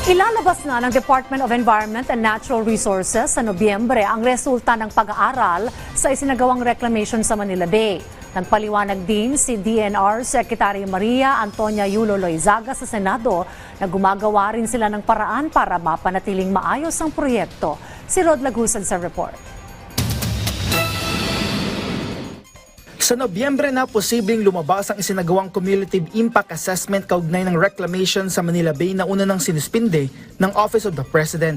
Ilalabas na ng Department of Environment and Natural Resources sa Nobyembre ang resulta ng pag-aaral sa isinagawang reclamation sa Manila Bay. Nagpaliwanag din si DNR Secretary Maria Antonia Yulo Loizaga sa Senado na gumagawa rin sila ng paraan para mapanatiling maayos ang proyekto. Si Rod Lagusan sa report. Sa Nobyembre na posibleng lumabas ang isinagawang Cumulative Impact Assessment kaugnay ng reclamation sa Manila Bay na una nang sinuspinde ng Office of the President.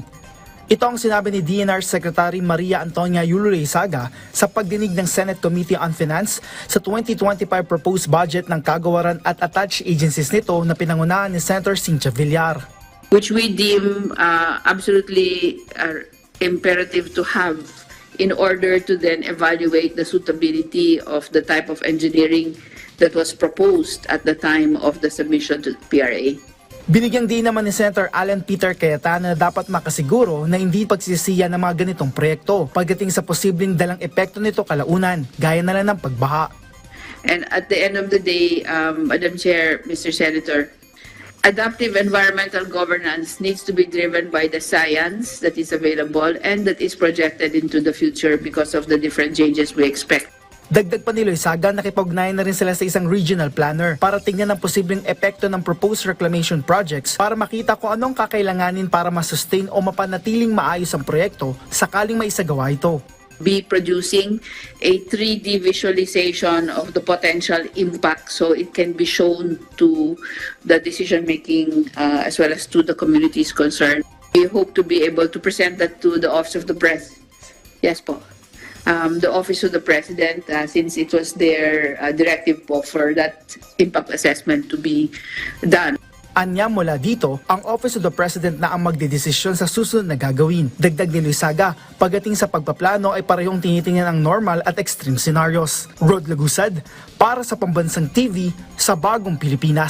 Ito ang sinabi ni DNR Secretary Maria Antonia Yulo Loizaga sa pagdinig ng Senate Committee on Finance sa 2025 proposed budget ng kagawaran at attached agencies nito na pinangunahan ni Senator Cynthia Villar. Which we deem absolutely imperative to have in order to then evaluate the suitability of the type of engineering that was proposed at the time of the submission to the PRA. Binigyang din naman ni Senator Alan Peter Cayetano na dapat makasiguro na hindi pagsisiya ng mga ganitong proyekto pagdating sa posibleng dalang epekto nito kalaunan, gaya na lang ng pagbaha. And at the end of the day, Madam Chair, Mr. Senator, adaptive environmental governance needs to be driven by the science that is available and that is projected into the future because of the different changes we expect. Dagdag pa ni Loizaga, nakipag-ugnayan na rin sila sa isang regional planner para tingnan ang posibleng epekto ng proposed reclamation projects para makita kung anong kakailanganin para masustain o mapanatiling maayos ang proyekto sakaling maisagawa ito. Be producing a 3D visualization of the potential impact so it can be shown to the decision making as well as to the communities concerned. We hope to be able to present that to the Office of the President. Yes po. The Office of the President, since it was their directive po for that impact assessment to be done. Anya mula dito, ang Office of the President na ang magdedesisyon sa susunod na gagawin. Dagdag ni Loizaga, pagdating sa pagpaplano ay parehong tinitingnan ang normal at extreme scenarios. Rod Lagusad, para sa Pambansang TV, sa Bagong Pilipinas.